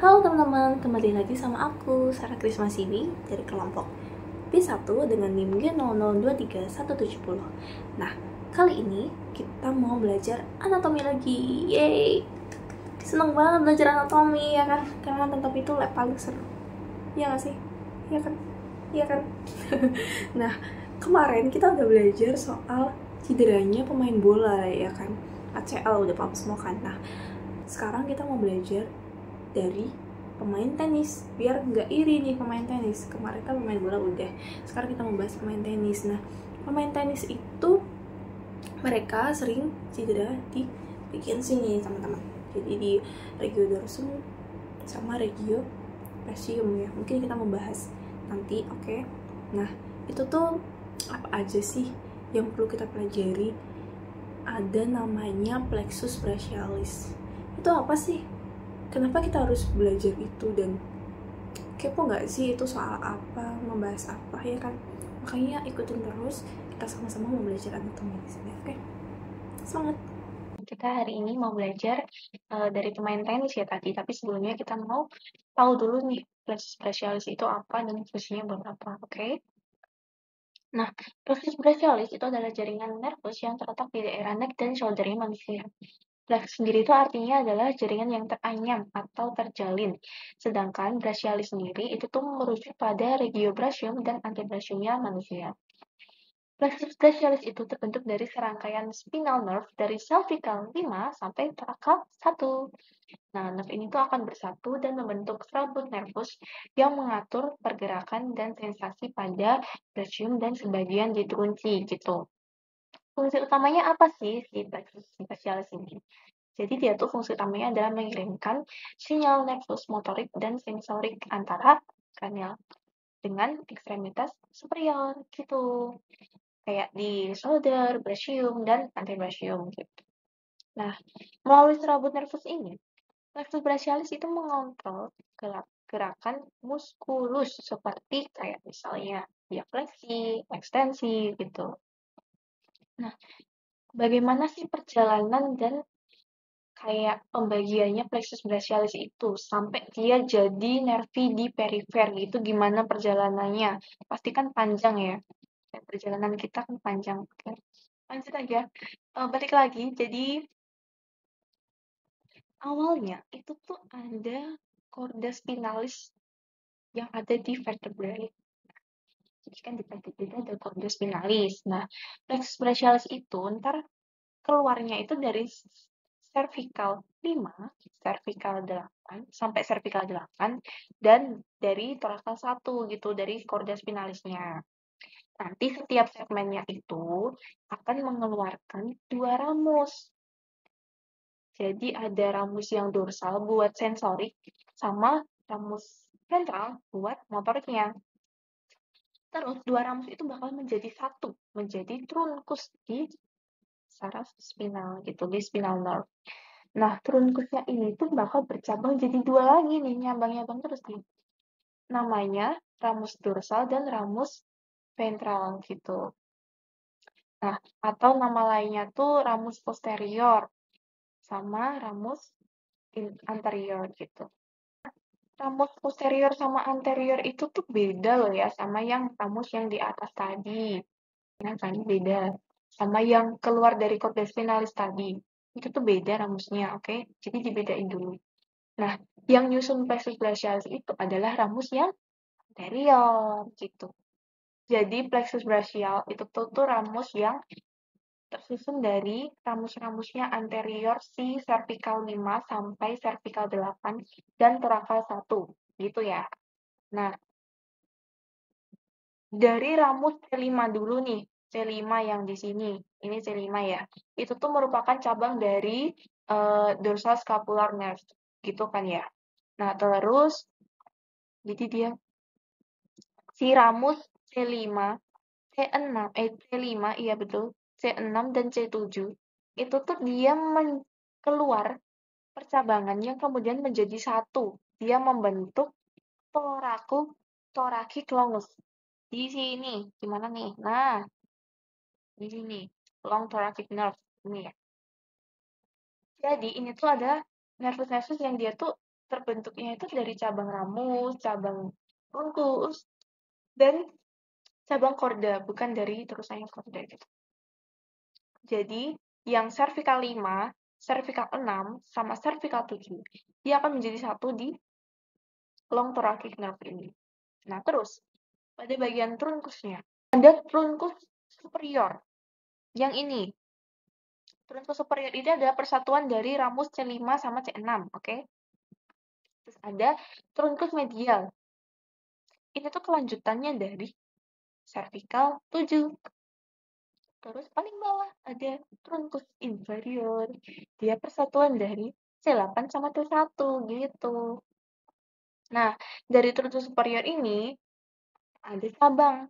Halo teman-teman, kembali lagi sama aku, Sarah Krisma Siwi dari kelompok B1 dengan NIM G00231170. Nah, kali ini kita mau belajar anatomi lagi. Yeay! Seneng banget belajar anatomi ya kan? Karena anatomi itu lab paling seru. Iya gak sih? Iya kan? Iya kan? Nah, kemarin kita udah belajar soal cederanya pemain bola ya kan? ACL udah paham semua kan? Nah, sekarang kita mau belajar dari pemain tenis biar nggak iri nih pemain tenis. Kemarin kan pemain bola udah, sekarang kita mau bahas pemain tenis. Nah, pemain tenis itu mereka sering cedera di bagian sini teman-teman, jadi di regio dorsum sama regio facium ya, mungkin kita membahas nanti. Oke. Nah, itu tuh apa aja sih yang perlu kita pelajari? Ada namanya plexus brachialis. Itu apa sih? Kenapa kita harus belajar itu, dan kepo nggak sih itu soal apa, membahas apa ya kan? Makanya ikutin terus, kita sama-sama mau belajar anatomi di sini. Oke, semangat. Kita hari ini mau belajar dari pemain tenis ya tadi, tapi sebelumnya kita mau tahu dulu nih plexus brachialis itu apa dan fungsinya buat apa, oke? Nah, plexus brachialis itu adalah jaringan nervus yang terletak di daerah neck dan shoulder-nya manusia. Plexus sendiri itu artinya adalah jaringan yang teranyam atau terjalin, sedangkan brachialis sendiri itu tuh merujuk pada regiobrachium dan antebrachiumnya manusia. Plexus brachialis itu terbentuk dari serangkaian spinal nerve dari cervical 5 sampai thoracal 1. Nah, nerve ini tuh akan bersatu dan membentuk serabut nervus yang mengatur pergerakan dan sensasi pada brachium dan sebagian di trunci gitu. Fungsi utamanya apa sih si plexus brachialis ini? Jadi dia tuh fungsi utamanya adalah mengirimkan sinyal nervus motorik dan sensorik antara kranial dengan ekstremitas superior gitu. Kayak di shoulder, brachium, dan antebrachium gitu. Nah, melalui serabut nervus ini, plexus brachialis itu mengontrol gerakan muskulus seperti kayak misalnya diafleksi, ekstensi gitu. Nah, bagaimana sih perjalanan dan kayak pembagiannya plexus brachialis itu sampai dia jadi nervi di perifer gitu, gimana perjalanannya? Pasti kan panjang ya. Perjalanan kita kan panjang. Oke. Lanjut aja. Balik lagi, jadi awalnya itu tuh ada korda spinalis yang ada di vertebrae. Jadi kan di vertebrae ada korda spinalis. Nah, plexus brachialis itu ntar keluarnya itu dari cervical 5, cervical 8, sampai cervical 8, dan dari thoracal 1 gitu, dari korda spinalisnya. Nanti setiap segmennya itu akan mengeluarkan 2 ramus. Jadi ada ramus yang dorsal buat sensorik, sama ramus ventral buat motoriknya. Terus 2 ramus itu bakal menjadi satu, menjadi trunkus di saraf spinal gitu, di spinal nerve. Nah, trunkusnya ini tuh bakal bercabang jadi 2 lagi nih, nyambang-nyambang terus nih. Namanya ramus dorsal dan ramus ventral gitu. Nah, atau nama lainnya tuh ramus posterior sama ramus anterior gitu. Ramus posterior sama anterior itu tuh beda loh ya sama yang ramus yang di atas tadi. Nah, kan beda. Sama yang keluar dari korda spinalis tadi. Itu tuh beda ramusnya, oke? Jadi dibedain dulu. Nah, yang nyusun plexus brachialis itu adalah ramus yang anterior gitu. Jadi plexus brachial itu tuh ramus yang tersusun dari ramus-ramusnya anterior si cervical 5 sampai cervical 8 dan thoracal 1 gitu ya. Nah, dari ramus C5 dulu nih, C5 yang di sini, ini C5 ya. Itu tuh merupakan cabang dari dorsal scapular nerve gitu kan ya. Nah, terus jadi dia si ramus C5, C6, C5 iya betul, C6 dan C7 itu tuh dia keluar percabangan yang kemudian menjadi satu. Dia membentuk thoracic longus. Di sini, gimana nih? Nah, di sini, long thoracic nerve ini ya. Jadi ini tuh ada nervus-nervus yang dia tuh terbentuknya itu dari cabang ramus, cabang trunkus, dan cabang korda, bukan dari terusannya korda gitu. Jadi, yang cervical 5, cervical 6, sama cervical 7, dia akan menjadi satu di long thoracic nerve ini. Nah, terus, pada bagian trunkusnya, ada trunkus superior. Yang ini, trunkus superior ini adalah persatuan dari ramus C5 sama C6, oke? Terus ada trunkus medial. Ini tuh kelanjutannya dari cervical 7. Terus paling bawah ada trunkus inferior. Dia persatuan dari C8 sama T1 gitu. Nah, dari trunkus superior ini ada cabang.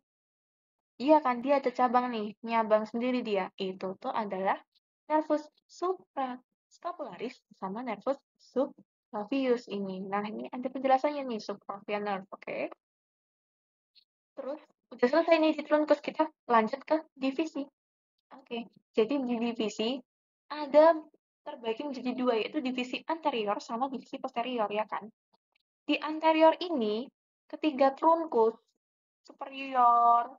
Iya kan, dia ada cabang nih, nyabang sendiri dia. Itu tuh adalah nervus suprascapularis sama nervus subclavius ini. Nah, ini ada penjelasannya nih, subclavian nerve, oke? Terus, udah selesai nih di trunkus, kita lanjut ke divisi. Oke, jadi di divisi ada terbagi menjadi dua, yaitu divisi anterior sama divisi posterior, ya kan? Di anterior ini, ketiga trunkus superior,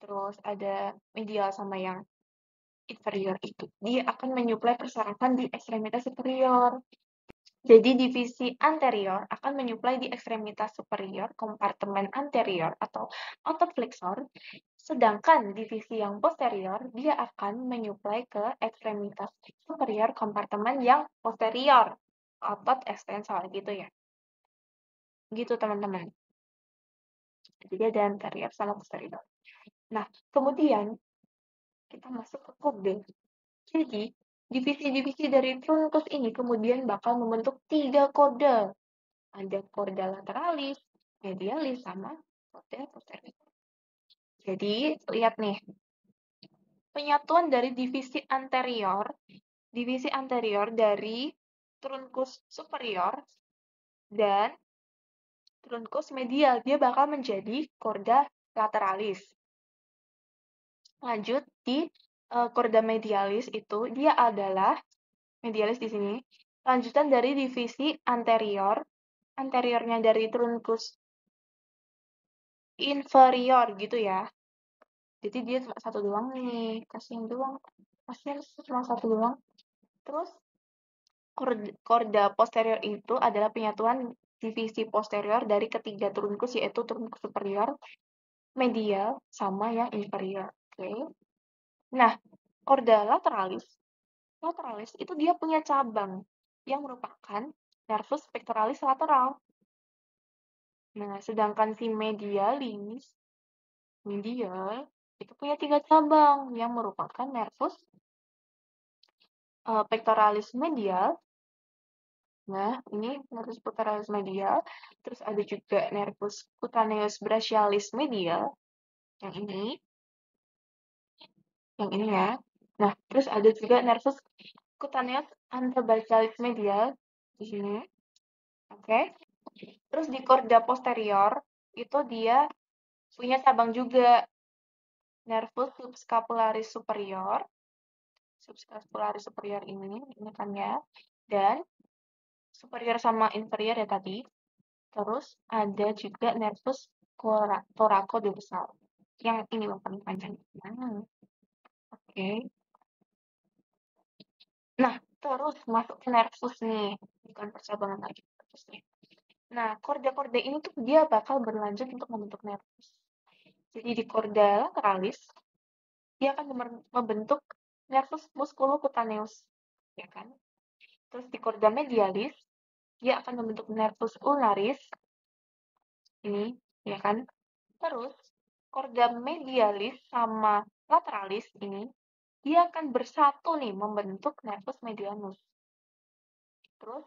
terus ada medial sama yang inferior itu, dia akan menyuplai persyaratan di ekstremitas superior. Jadi divisi anterior akan menyuplai di ekstremitas superior, kompartemen anterior atau otot flexor, sedangkan divisi yang posterior dia akan menyuplai ke ekstremitas superior, kompartemen yang posterior, otot ekstensor gitu ya. Gitu teman-teman. Jadi ada anterior sama posterior. Nah, kemudian kita masuk ke kode. Jadi, divisi-divisi dari trunkus ini kemudian bakal membentuk 3 kode. Ada korda lateralis, medialis, sama korda posterior. Jadi, lihat nih, penyatuan dari divisi anterior dari trunkus superior dan trunkus medial, dia bakal menjadi korda lateralis. Lanjut di korda medialis itu, dia adalah medialis di sini, lanjutan dari divisi anterior, anteriornya dari trunkus inferior gitu ya. Jadi dia cuma satu doang nih, kasihin doang. Kasihin cuma satu doang. Terus korda posterior itu adalah penyatuan divisi posterior dari ketiga trunkus, yaitu trunkus superior, medial, sama yang inferior. Oke. Nah, korda lateralis itu dia punya cabang yang merupakan nervus pectoralis lateral. Nah, sedangkan si medial itu punya 3 cabang yang merupakan nervus pectoralis medial. Nah, ini nervus pectoralis medial. Terus ada juga nervus cutaneus brachialis medial. Yang ini ya. Nah, terus ada juga nervus cutaneus antebrachialis medial di sini. Oke. Terus di korda posterior itu dia punya cabang juga, nervus subscapularis superior ini kan ya, dan superior sama inferior ya tadi. Terus ada juga nervus thoracodorsal, yang ini loh paling panjang. Oke. Nah, terus masuk ke nervus nih, bukan percabangan lagi, nervus nih. Nah, korda-korda ini tuh dia bakal berlanjut untuk membentuk nervus. Jadi di korda lateralis, dia akan membentuk nervus musculocutaneus, ya kan? Terus di korda medialis, dia akan membentuk nervus ulnaris, ini, ya kan? Terus, korda medialis sama lateralis ini, dia akan bersatu nih membentuk nervus medianus. Terus,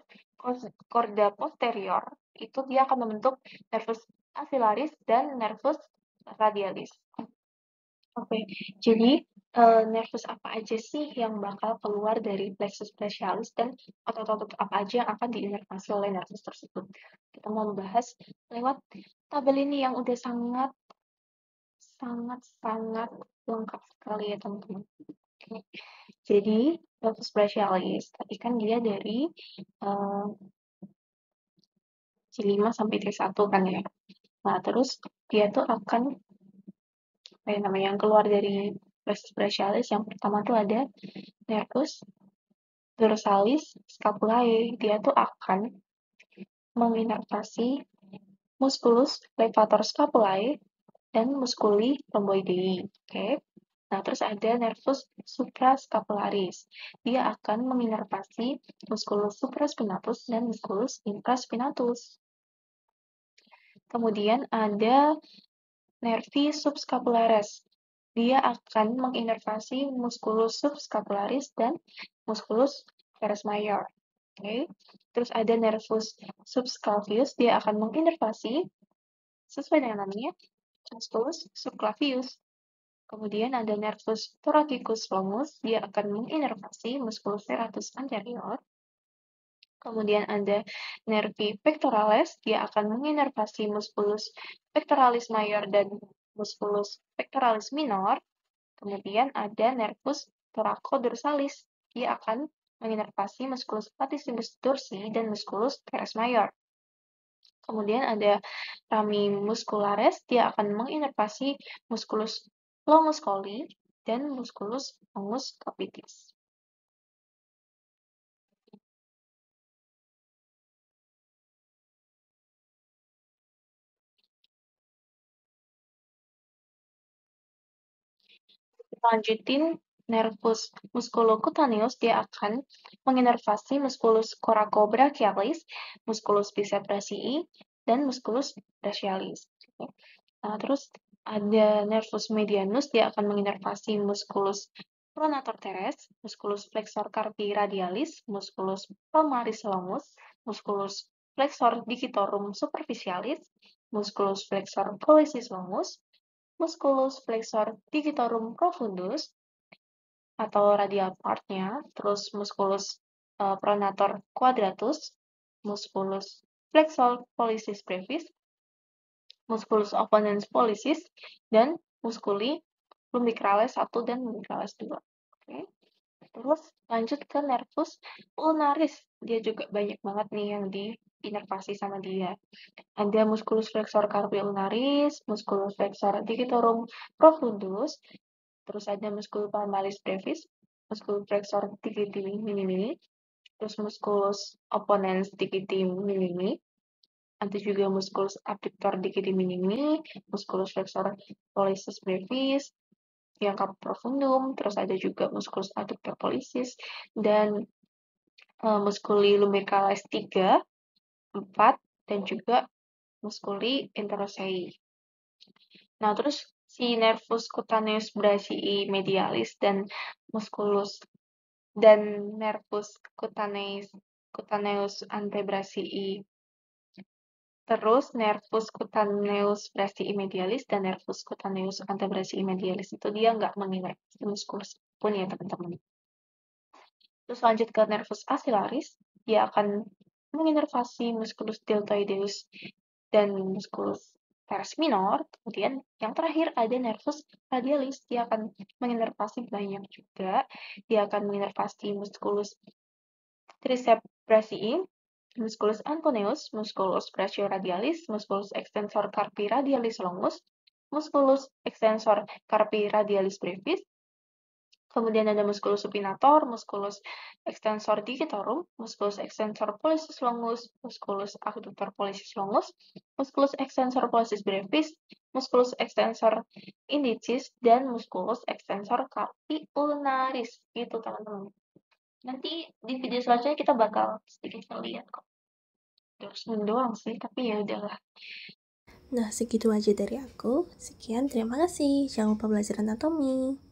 korda posterior, itu dia akan membentuk nervus axillaris dan nervus radialis. Oke, jadi nervus apa aja sih yang bakal keluar dari plexus brachialis dan otot-otot apa aja yang akan diinervasi oleh nervus tersebut? Kita mau membahas lewat tabel ini yang udah sangat lengkap sekali ya teman-teman. Oke. Jadi plexus brachialis tadi kan dia dari T5 sampai T1 kan ya. Nah, terus dia tuh akan yang keluar dari plexus brachialis yang pertama tuh ada nervus dorsalis scapulae. Dia tuh akan menginervasi musculus levator scapulae dan musculi rhomboidei. Oke. Nah, terus ada nervus suprascapularis. Dia akan menginervasi musculus supraspinatus dan musculus infraspinatus. Kemudian ada nervi subscapularis. Dia akan menginervasi musculus subscapularis dan musculus teres major. Oke. Terus ada nervus subclavius, dia akan menginervasi sesuai dengan namanya musculus subclavius. Kemudian ada nervus thoracicus longus, dia akan menginervasi musculus serratus anterior. Kemudian ada nervi pectoralis, dia akan menginervasi musculus pectoralis major dan musculus pectoralis minor. Kemudian ada nervus thoraco-dorsalis, dia akan menginervasi musculus latissimus dorsi dan musculus teres major. Kemudian ada rami muscularis, dia akan menginervasi musculus longus coli dan musculus longus capitis. Lanjutin nervus musculocutaneus, dia akan menginervasi musculus coracobrachialis, musculus bicep brachii, dan musculus brachialis. Nah, terus ada nervus medianus, dia akan menginervasi musculus pronator teres, musculus flexor carpi radialis, musculus palmaris longus, musculus flexor digitorum superficialis, musculus flexor pollicis longus, musculus flexor digitorum profundus atau radial part-nya, terus musculus pronator quadratus, musculus flexor pollicis brevis, musculus opponens pollicis, dan musculi lumbricalis 1 dan lumbricalis 2. Oke. Terus lanjut ke nervus ulnaris. Dia juga banyak banget nih yang diinervasi sama dia. Ada musculus flexor carpi ulnaris, musculus flexor digitorum profundus, terus ada musculus palmaris brevis, musculus flexor digiti minimi, terus musculus opponens digiti minimi, ada juga musculus abductor digiti minimi, musculus flexor pollicis brevis, yang carpi profundum, terus ada juga musculus adductor pollicis, dan musculi lumbricalis 3, 4, dan juga musculi interossei. Nah, terus si nervus cutaneus brachii medialis dan musculus dan nervus cutaneus antebrachii, terus nervus cutaneus brachii medialis dan nervus cutaneus antebrachii medialis itu dia nggak menginervasi musculus pun ya teman-teman. Terus lanjut ke nervus axillaris, dia akan menginervasi musculus deltoideus dan musculus teres minor. Kemudian yang terakhir ada nervus radialis, dia akan menginervasi banyak juga. Dia akan menginervasi musculus triceps brachii, musculus anconeus, musculus brachioradialis, musculus extensor carpi radialis longus, musculus extensor carpi radialis brevis. Kemudian ada musculus supinator, musculus extensor digitorum, musculus extensor pollicis longus, musculus adductor pollicis longus, musculus extensor pollicis brevis, musculus extensor indicis, dan musculus extensor carpi ulnaris. Gitu teman-teman. Nanti di video selanjutnya kita bakal sedikit lihat kok. Terus doang sih, tapi ya udahlah. Nah, segitu aja dari aku. Sekian, terima kasih. Jangan lupa belajar anatomi.